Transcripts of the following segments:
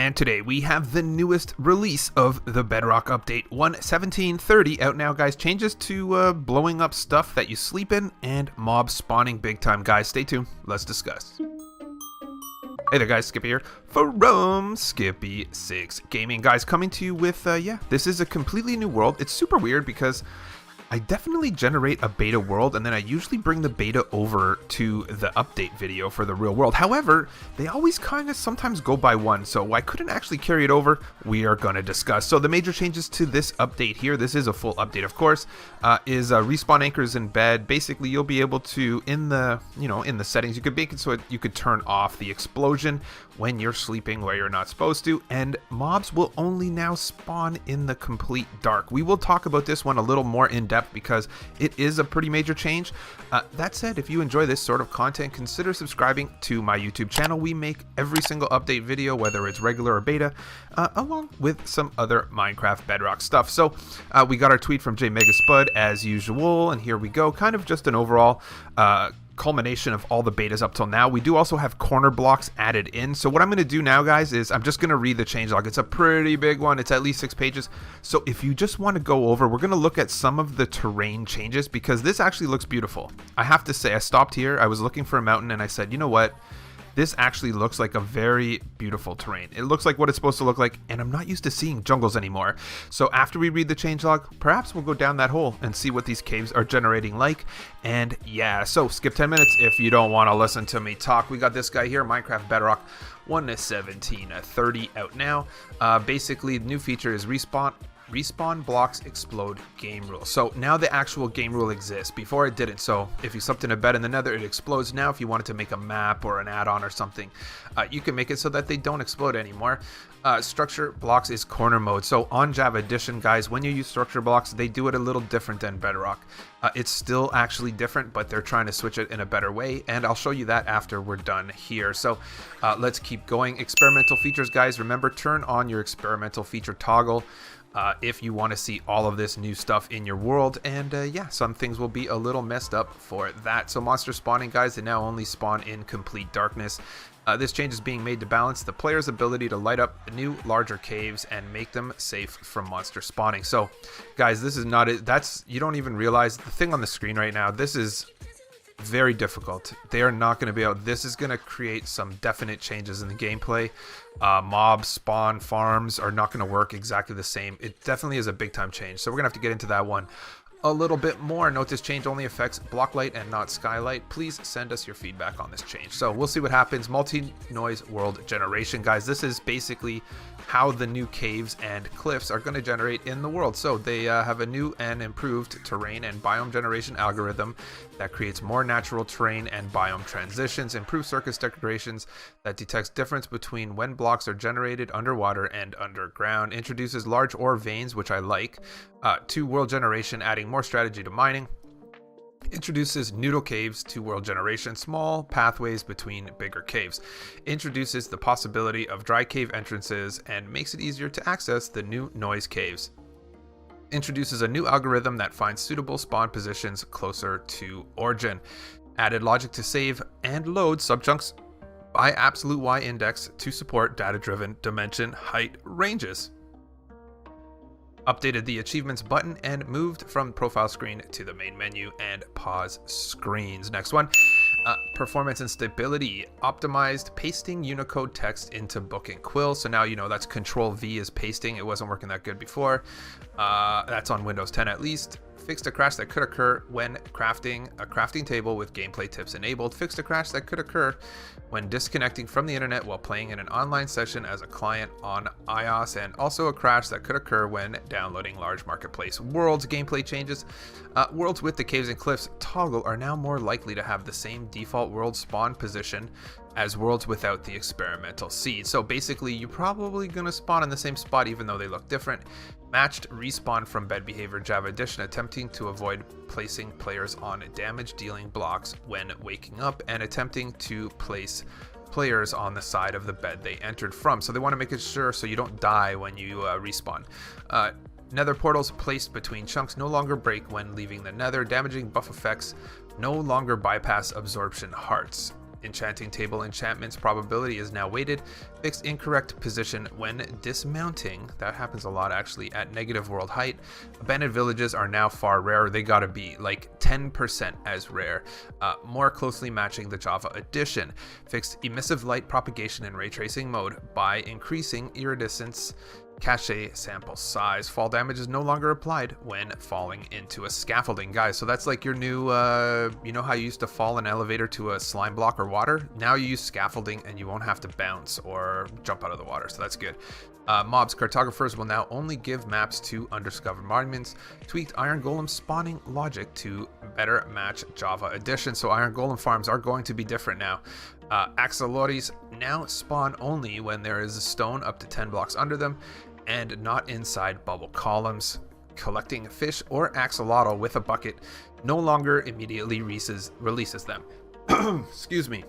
And today we have the newest release of the Bedrock update 1.17.30 out now, guys. Changes to blowing up stuff that you sleep in and mobs spawning big time, guys. Stay tuned. Let's discuss. Hey there, guys, Skippy here from Skippy6 Gaming, guys, coming to you with, this is a completely new world. It's super weird because I definitely generate a beta world and then I usually bring the beta over to the update video for the real world. However, they always kind of sometimes go by one, so I couldn't actually carry it over. We are going to discuss. So the major changes to this update here, this is a full update, of course, is respawn anchors in bed. Basically, you'll be able to, in the settings, you could make it so you could turn off the explosion when you're sleeping where you're not supposed to, and mobs will only now spawn in the complete dark. We will talk about this one a little more in depth because it is a pretty major change. That said, if you enjoy this sort of content, consider subscribing to my YouTube channel. We make every single update video, whether it's regular or beta, along with some other Minecraft Bedrock stuff. So we got our tweet from J Mega Spud as usual, and here we go. Kind of just an overall culmination of all the betas up till now. We do also have corner blocks added in. So what I'm going to do now, guys, is I'm just going to read the changelog. It's a pretty big one. It's at least 6 pages. So if you just want to go over, we're going to look at some of the terrain changes because this actually looks beautiful. I have to say, I stopped here. I was looking for a mountain and I said, you know what? This actually looks like a very beautiful terrain. It looks like what it's supposed to look like, and I'm not used to seeing jungles anymore. So after we read the changelog, perhaps we'll go down that hole and see what these caves are generating like. And yeah, so skip 10 minutes if you don't want to listen to me talk. We got this guy here, Minecraft Bedrock 1.17.30 out now. Basically, the new feature is respawn blocks explode game rule. So now the actual game rule exists. Before it didn't. So if you slept in a bed in the nether, it explodes. Now if you wanted to make a map or an add-on or something, you can make it so that they don't explode anymore. Structure blocks is corner mode. So on Java Edition, guys, when you use structure blocks, they do it a little different than Bedrock. It's still actually different, but they're trying to switch it in a better way, and I'll show you that after we're done here. So let's keep going. Experimental features, guys. Remember, turn on your experimental feature toggle if you want to see all of this new stuff in your world. And yeah, some things will be a little messed up for that. So monster spawning, guys, they now only spawn in complete darkness. This change is being made to balance the player's ability to light up new, larger caves and make them safe from monster spawning. So, guys, this is not it. You don't even realize the thing on the screen right now. This is very difficult. They are not going to be able. This is going to create some definite changes in the gameplay. Mobs, spawn, farms are not going to work exactly the same. It definitely is a big time change. So we're going to have to get into that one a little bit more. Note this change only affects block light and not skylight. Please send us your feedback on this change. So we'll see what happens. Multi-noise world generation, guys. This is basically how the new caves and cliffs are going to generate in the world. So they have a new and improved terrain and biome generation algorithm that creates more natural terrain and biome transitions, improved surface decorations that detects difference between when blocks are generated underwater and underground, introduces large ore veins, which I like, to world generation, adding more strategy to mining, introduces noodle caves to world generation, small pathways between bigger caves, introduces the possibility of dry cave entrances and makes it easier to access the new noise caves, introduces a new algorithm that finds suitable spawn positions closer to origin, added logic to save and load subchunks by absolute Y index to support data-driven dimension height ranges, updated the achievements button and moved from profile screen to the main menu and pause screens. Next one, performance and stability, optimized pasting Unicode text into book and quill. So now you know that's Control V is pasting. It wasn't working that good before. That's on Windows 10 at least. Fixed a crash that could occur when crafting a crafting table with gameplay tips enabled. Fixed a crash that could occur when disconnecting from the internet while playing in an online session as a client on iOS, and also a crash that could occur when downloading large marketplace worlds. Gameplay changes. Worlds with the caves and cliffs toggle are now more likely to have the same default world spawn position as worlds without the experimental seed. So basically, you're probably going to spawn in the same spot even though they look different. Matched respawn from bed behavior Java Edition, attempting to avoid placing players on damage dealing blocks when waking up and attempting to place players on the side of the bed they entered from. So they want to make it sure so you don't die when you respawn. Nether portals placed between chunks no longer break when leaving the nether. Damaging buff effects no longer bypass absorption hearts. Enchanting table enchantments probability is now weighted. Fixed incorrect position when dismounting. That happens a lot actually at negative world height. Abandoned villages are now far rarer. They gotta be like 10% as rare. More closely matching the Java edition. Fixed emissive light propagation in ray tracing mode by increasing iridescence cache sample size. Fall damage is no longer applied when falling into a scaffolding, guys. So that's like your new you know how you used to fall an elevator to a slime block or water? Now you use scaffolding and you won't have to bounce or jump out of the water, so that's good. Mobs cartographers will now only give maps to undiscovered monuments. Tweaked iron golem spawning logic to better match Java edition. So iron golem farms are going to be different now. Axolotls now spawn only when there is a stone up to 10 blocks under them and not inside bubble columns. Collecting fish or axolotl with a bucket no longer immediately releases them. Excuse me.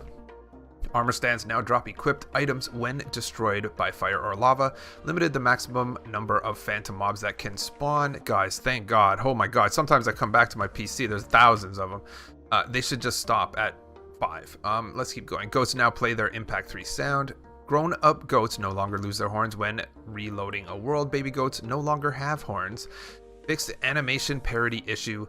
Armor stands now drop equipped items when destroyed by fire or lava. Limited the maximum number of phantom mobs that can spawn. Guys, thank God. Oh my God. Sometimes I come back to my PC. There's thousands of them. They should just stop at 5. Let's keep going. Goats now play their Impact 3 sound. Grown-up goats no longer lose their horns when reloading a world. Baby goats no longer have horns. Fixed animation parity issue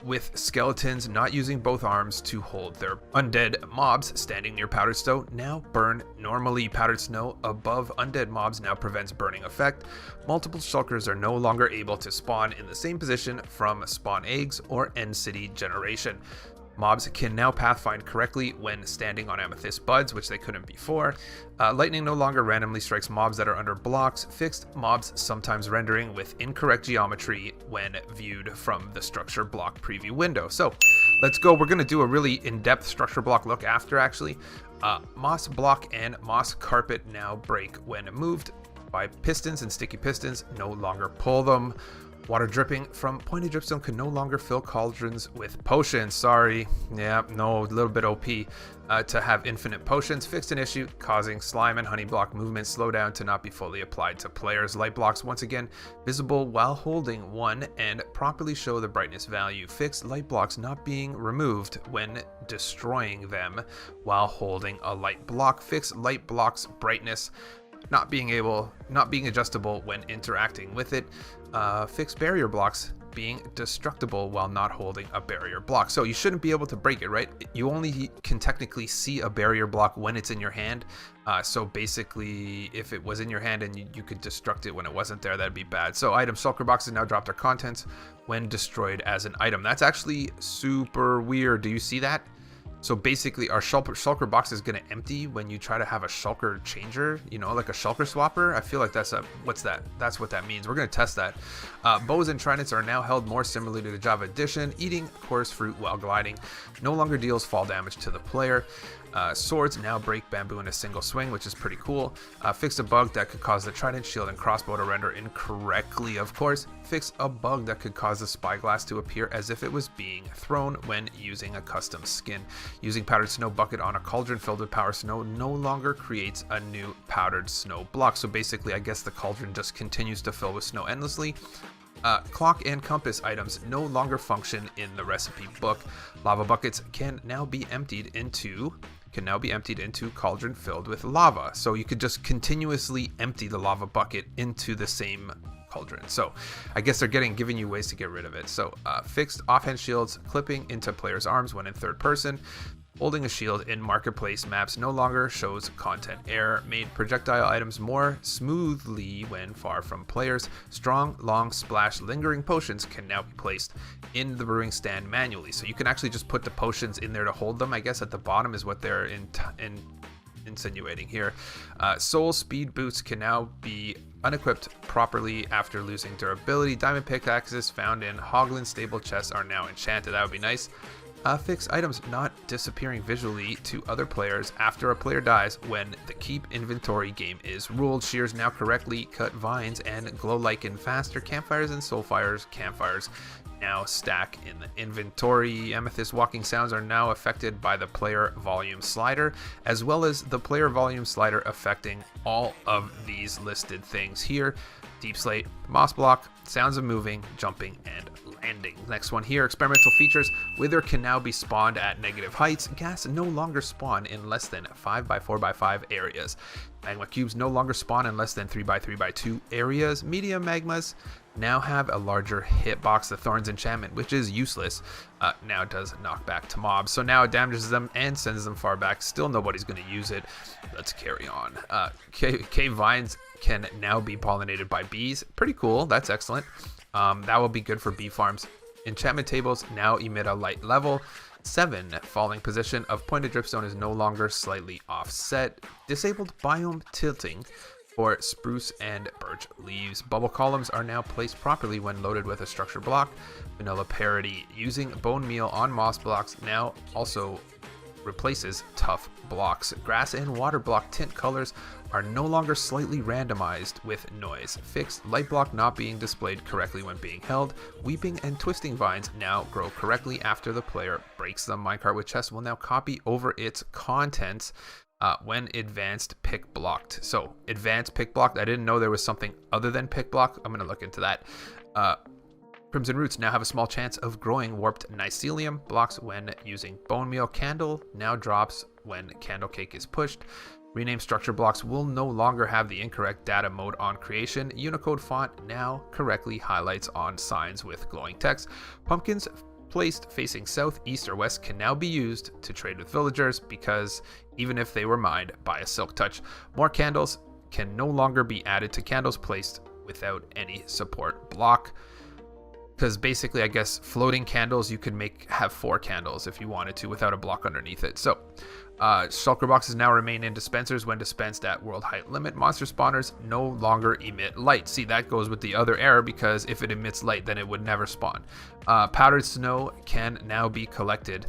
with skeletons not using both arms to hold their undead mobs standing near powdered snow now burn normally. Powdered snow above undead mobs now prevents burning effect. Multiple shulkers are no longer able to spawn in the same position from spawn eggs or end city generation. Mobs can now pathfind correctly when standing on amethyst buds, which they couldn't before. Lightning no longer randomly strikes mobs that are under blocks. Fixed mobs sometimes rendering with incorrect geometry when viewed from the structure block preview window. So let's go. We're going to do a really in-depth structure block look after actually. Moss block and moss carpet now break when moved by pistons, and sticky pistons no longer pull them. Water dripping from pointed dripstone can no longer fill cauldrons with potions. Sorry. Yeah, no, a little bit OP. To have infinite potions. Fixed an issue causing slime and honey block movement slowdown to not be fully applied to players. Light blocks once again visible while holding one and properly show the brightness value. Fixed light blocks not being removed when destroying them while holding a light block. Fixed light blocks brightness not being adjustable when interacting with it. Fixed barrier blocks being destructible while not holding a barrier block. So you shouldn't be able to break it, right? You only can technically see a barrier block when it's in your hand. So basically, if it was in your hand and you could destruct it when it wasn't there, that'd be bad. So item shulker boxes now drop their contents when destroyed as an item. That's actually super weird. Do you see that? So basically our shulker box is going to empty when you try to have a shulker changer, you know, like a shulker swapper. I feel like that's what's that? That's what that means. We're going to test that. Bows and tridents are now held more similarly to the Java edition. Eating coarse fruit while gliding no longer deals fall damage to the player. Swords now break bamboo in a single swing, which is pretty cool. Fixed a bug that could cause the trident, shield, and crossbow to render incorrectly, of course. Fixed a bug that could cause the spyglass to appear as if it was being thrown when using a custom skin. Using powdered snow bucket on a cauldron filled with powdered snow no longer creates a new powdered snow block. So basically, I guess the cauldron just continues to fill with snow endlessly. Clock and compass items no longer function in the recipe book. Lava buckets can now be emptied into cauldron filled with lava. So you could just continuously empty the lava bucket into the same cauldron. So I guess they're giving you ways to get rid of it. So fixed offhand shields clipping into players' arms when in third person. Holding a shield in marketplace maps no longer shows content error. Made projectile items more smoothly when far from players. Strong, long, splash, lingering potions can now be placed in the brewing stand manually. So you can actually just put the potions in there to hold them. I guess at the bottom is what they're insinuating here. Soul speed boots can now be unequipped properly after losing durability. Diamond pickaxes found in Hoglin stable chests are now enchanted. That would be nice. Fix items not disappearing visually to other players after a player dies when the keep inventory game is ruled. Shears now correctly cut vines and glow lichen faster. Campfires and soulfires campfires now stack in the inventory. Amethyst walking sounds are now affected by the player volume slider, as well as the player volume slider affecting all of these listed things here. Deep slate, moss block, sounds of moving, jumping, and ending. Next one here, experimental features. Wither can now be spawned at negative heights. Gas no longer spawn in less than 5x4x5 areas. Magma cubes no longer spawn in less than 3x3x2 areas. Medium magmas now have a larger hitbox. The Thorns enchantment, which is useless, now does knockback to mobs. So now it damages them and sends them far back. Still nobody's going to use it. Let's carry on. Cave vines can now be pollinated by bees. Pretty cool. That's excellent. That will be good for bee farms. Enchantment tables now emit a light level 7. Falling position of pointed dripstone is no longer slightly offset. Disabled biome tilting for spruce and birch leaves. Bubble columns are now placed properly when loaded with a structure block. Vanilla parity. Using bone meal on moss blocks now also replaces tough blocks. Grass and water block tint colors are no longer slightly randomized with noise. Fixed light block not being displayed correctly when being held. Weeping and twisting vines now grow correctly after the player breaks them. Minecart with chest will now copy over its contents when advanced pick blocked. So advanced pick blocked, I didn't know there was something other than pick block. I'm going to look into that. Crimson roots now have a small chance of growing warped mycelium blocks when using bone meal. Candle now drops when candle cake is pushed. Rename structure blocks will no longer have the incorrect data mode on creation. Unicode font now correctly highlights on signs with glowing text. Pumpkins placed facing south, east, or west can now be used to trade with villagers because even if they were mined by a silk touch. More candles can no longer be added to candles placed without any support block. Because basically, I guess floating candles, you could have 4 candles if you wanted to without a block underneath it. So, shulker boxes now remain in dispensers when dispensed at world height limit. Monster spawners no longer emit light. See, that goes with the other error because if it emits light, then it would never spawn. Powdered snow can now be collected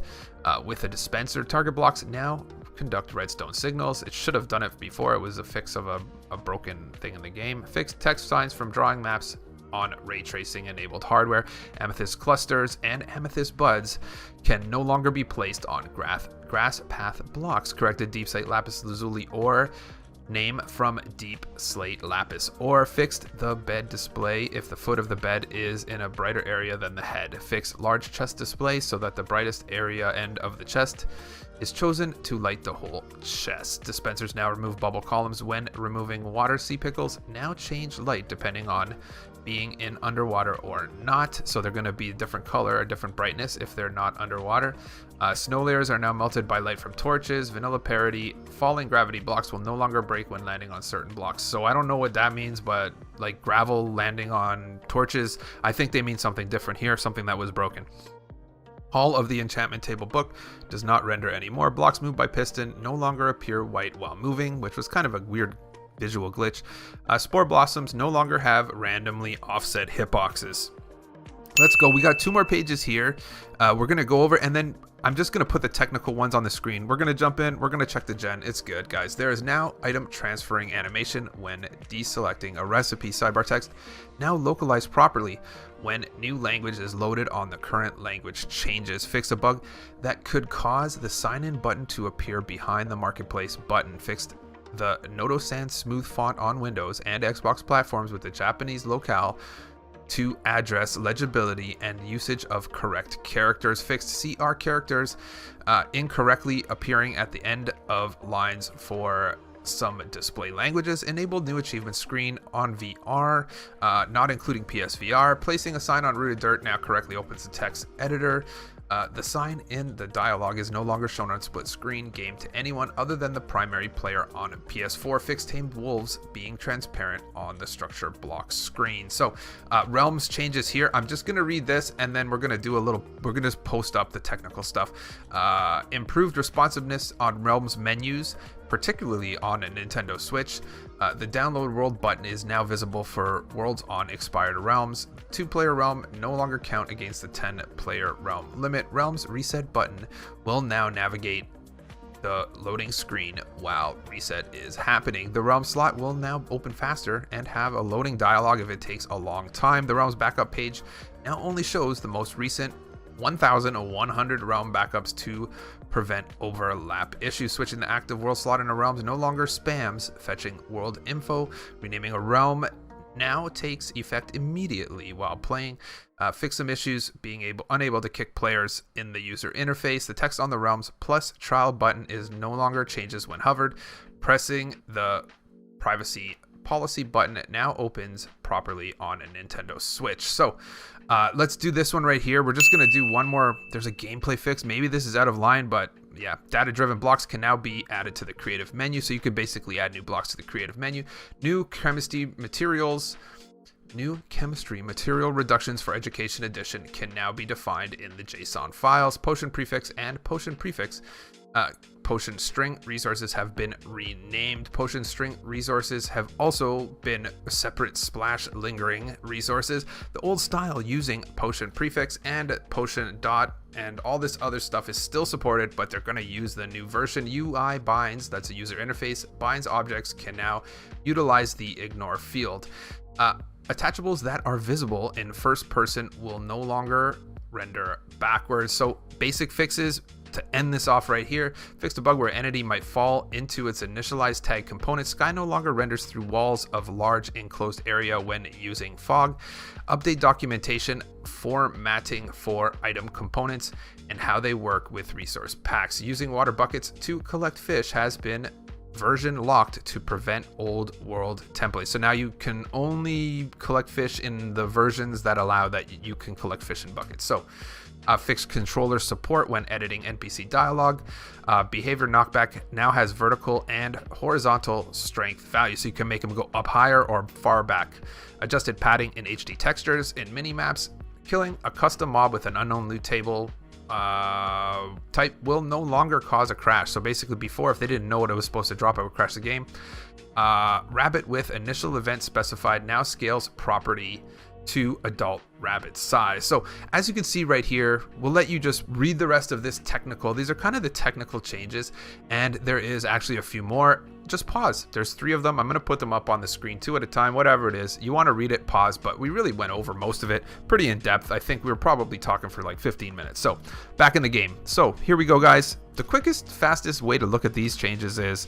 with a dispenser. Target blocks now conduct redstone signals. It should have done it before. It was a fix of a broken thing in the game. Fixed text signs from drawing maps on ray tracing enabled hardware. Amethyst clusters and amethyst buds can no longer be placed on grass path blocks. Corrected deep slate lapis lazuli ore name from deep slate lapis ore. Fixed the bed display if the foot of the bed is in a brighter area than the head. Fixed large chest display so that the brightest area end of the chest is chosen to light the whole chest. Dispensers now remove bubble columns when removing water. Sea pickles now change light depending on being in underwater or not, so they're going to be a different color, a different brightness if they're not underwater. Snow layers are now melted by light from torches. Vanilla parity. Falling gravity blocks will no longer break when landing on certain blocks. So I don't know what that means, but like gravel landing on torches, I think they mean something different here, something that was broken. All of the enchantment table book does not render anymore. Blocks moved by piston no longer appear white while moving, which was kind of a weird visual glitch. Spore blossoms no longer have randomly offset hitboxes. Let's go. We got 2 more pages here. We're going to go over, and then I'm just going to put the technical ones on the screen. We're going to jump in. We're going to check the gen. It's good, guys. There is now item transferring animation when deselecting a recipe. Sidebar text now localized properly when new language is loaded on the current language changes. Fixed a bug that could cause the sign-in button to appear behind the marketplace button. Fixed the Noto-Sans smooth font on Windows and Xbox platforms with the Japanese locale to address legibility and usage of correct characters. Fixed CR characters incorrectly appearing at the end of lines for some display languages. Enabled new achievement screen on VR, not including PSVR. Placing a sign on rooted dirt now correctly opens the text editor. The sign in the dialogue is no longer shown on split screen game to anyone other than the primary player on PS4. Fixed tamed wolves being transparent on the structure block screen. So realms changes here. I'm just going to read this and then we're going to just post up the technical stuff. Improved responsiveness on realms menus, particularly on a Nintendo Switch. The download world button is now visible for worlds on expired realms. 2-player realm no longer count against the 10-player realm limit. Realms reset button will now navigate the loading screen while reset is happening. The realm slot will now open faster and have a loading dialog if it takes a long time. The realms backup page now only shows the most recent 1,100 realm backups to prevent overlap issues. Switching the active world slot in a realm no longer spams fetching world info. Renaming a realm now takes effect immediately while playing. Fix some issues, being unable to kick players in the user interface. The text on the Realms Plus trial button is no longer changes when hovered. Pressing the privacy policy button now opens properly on a Nintendo Switch. So let's do this one right here. We're just going to do one more. There's a gameplay fix. Maybe this is out of line, but yeah, data-driven blocks can now be added to the creative menu. So you could basically add new blocks to the creative menu. New chemistry material reductions for Education Edition can now be defined in the JSON files. Potion prefix and potion prefix. Potion string resources have been renamed. Potion string resources have also been separate splash lingering resources. The old style using potion prefix and potion dot and all this other stuff is still supported, but they're going to use the new version. UI binds, that's a user interface, binds objects can now utilize the ignore field. Attachables that are visible in first person will no longer render backwards. So basic fixes to end this off right here. Fixed a bug where entity might fall into its initialized tag component. Sky no longer renders through walls of large enclosed area when using fog. Update documentation formatting for item components and how they work with resource packs. Using water buckets to collect fish has been version locked to prevent old world templates. So now you can only collect fish in the versions that allow that you can collect fish in buckets. So fixed controller support when editing NPC dialogue. Behavior knockback now has vertical and horizontal strength value, so you can make them go up higher or far back. Adjusted padding in HD textures in mini-maps. Killing a custom mob with an unknown loot table type will no longer cause a crash. So basically before, if they didn't know what it was supposed to drop, it would crash the game. Rabbit with initial event specified now scales property to adult rabbit size. So as you can see right here, we'll let you just read the rest of this technical. These are kind of the technical changes, and there is actually a few more. Just pause. There's 3 of them. I'm going to put them up on the screen 2 at a time, whatever it is. You want to read it, pause, but we really went over most of it pretty in depth. I think we were probably talking for like 15 minutes. So back in the game. So here we go, guys. The quickest, fastest way to look at these changes is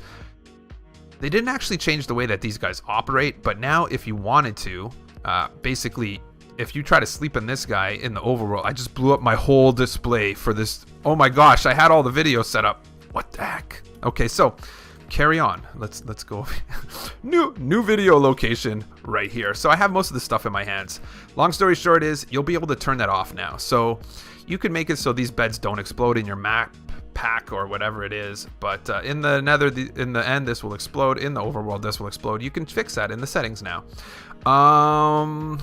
they didn't actually change the way that these guys operate, but now if you wanted to, basically, if you try to sleep in this guy in the overworld, I just blew up my whole display for this. Oh my gosh, I had all the videos set up. What the heck? Okay, so carry on. Let's go. new video location right here. So I have most of the stuff in my hands. Long story short is you'll be able to turn that off now. So you can make it so these beds don't explode in your map pack or whatever it is, but in the nether, in the end, this will explode. In the overworld, this will explode. You can fix that in the settings now. Mob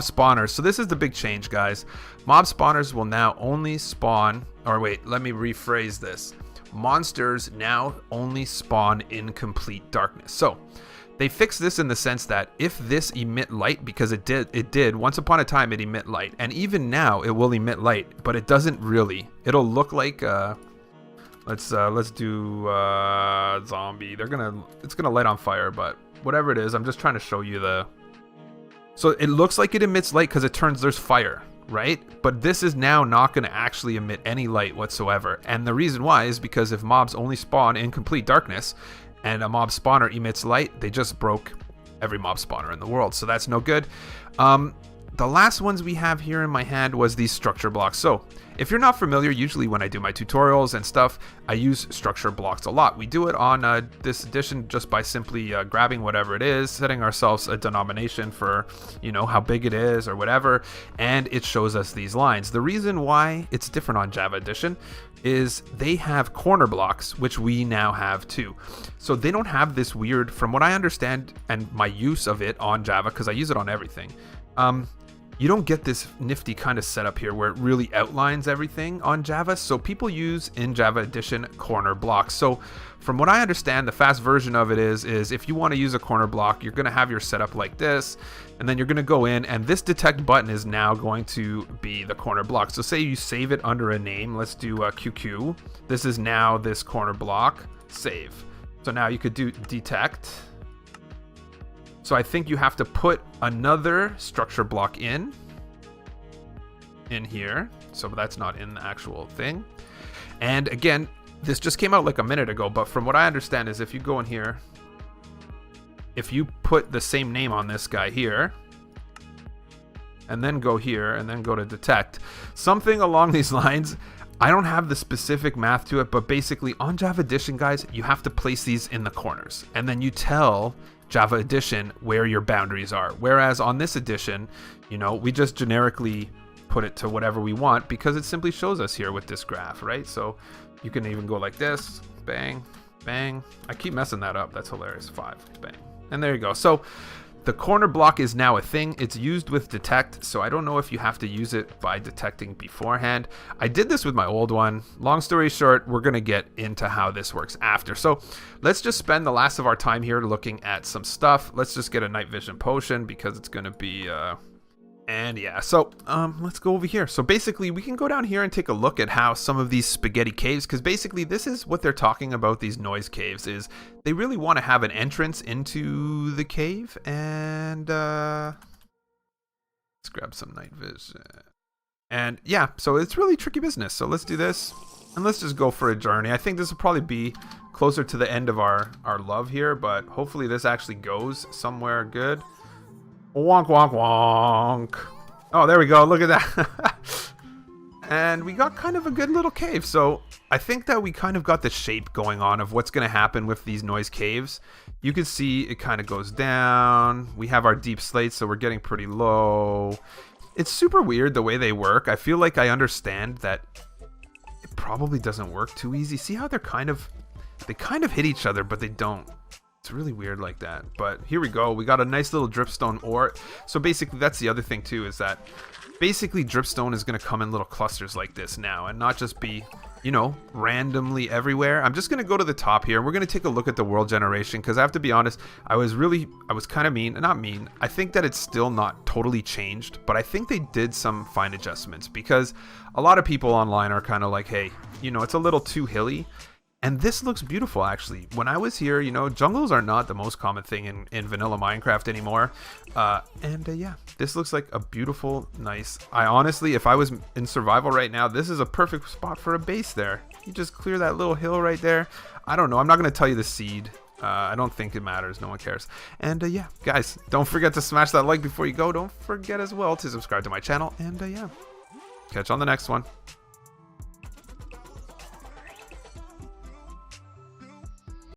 spawners. So this is the big change, guys. Mob spawners will now only spawn, or wait, let me rephrase this. Monsters now only spawn in complete darkness. So they fixed this in the sense that if this emit light, because it did once upon a time, it emit light, and even now it will emit light, but it doesn't really. It'll look like let's do zombie. It's gonna light on fire, but whatever it is, I'm just trying to show you the. So it looks like it emits light because it turns, there's fire, right? But this is now not going to actually emit any light whatsoever. And the reason why is because if mobs only spawn in complete darkness and a mob spawner emits light, they just broke every mob spawner in the world. So that's no good. The last ones we have here in my hand was these structure blocks. So if you're not familiar, usually when I do my tutorials and stuff, I use structure blocks a lot. We do it on this edition just by simply grabbing whatever it is, setting ourselves a denomination for, you know, how big it is or whatever, and it shows us these lines. The reason why it's different on Java Edition is they have corner blocks, which we now have too. So they don't have this weird, from what I understand and my use of it on Java, because I use it on everything, you don't get this nifty kind of setup here where it really outlines everything on Java. So people use in Java Edition corner blocks. So from what I understand, the fast version of it is if you want to use a corner block, you're going to have your setup like this, and then you're going to go in, and this detect button is now going to be the corner block. So say you save it under a name. Let's do QQ. This is now this corner block. Save. So now you could do detect. So I think you have to put another structure block in here. So that's not in the actual thing. And again, this just came out like a minute ago, but from what I understand is if you go in here, if you put the same name on this guy here, and then go here, and then go to detect, something along these lines. I don't have the specific math to it, but basically on Java Edition, guys, you have to place these in the corners, and then you tell Java Edition where your boundaries are. Whereas on this edition, you know, we just generically put it to whatever we want because it simply shows us here with this graph, right? So you can even go like this, bang, bang. I keep messing that up. That's hilarious. 5, bang. And there you go. So the corner block is now a thing. It's used with detect, so I don't know if you have to use it by detecting beforehand. I did this with my old one. Long story short, we're going to get into how this works after. So let's just spend the last of our time here looking at some stuff. Let's just get a night vision potion because it's going to be... And yeah, so let's go over here. So basically, we can go down here and take a look at how some of these spaghetti caves, because basically this is what they're talking about, these noise caves, is they really want to have an entrance into the cave. And let's grab some night vision. And yeah, so it's really tricky business. So let's do this, and let's just go for a journey. I think this will probably be closer to the end of our love here, but hopefully this actually goes somewhere good. Wonk, wonk, wonk. Oh, there we go. Look at that. And we got kind of a good little cave. So I think that we kind of got the shape going on of what's going to happen with these noise caves. You can see it kind of goes down. We have our deep slates, so we're getting pretty low. It's super weird the way they work. I feel like I understand that it probably doesn't work too easy. See how they kind of hit each other, but they don't. It's really weird like that. But here we go. We got a nice little dripstone ore. So basically that's the other thing too, is that basically dripstone is going to come in little clusters like this now and not just be, you know, randomly everywhere. I'm just going to go to the top here and we're going to take a look at the world generation, because I have to be honest, I was kind of not mean. I think that it's still not totally changed, but I think they did some fine adjustments, because a lot of people online are kind of like, hey, you know, it's a little too hilly. And this looks beautiful, actually. When I was here, you know, jungles are not the most common thing in vanilla Minecraft anymore. Yeah, this looks like a beautiful, nice... I honestly, if I was in survival right now, this is a perfect spot for a base there. You just clear that little hill right there. I don't know. I'm not going to tell you the seed. I don't think it matters. No one cares. And yeah, guys, don't forget to smash that like before you go. Don't forget as well to subscribe to my channel. And yeah, catch you on the next one.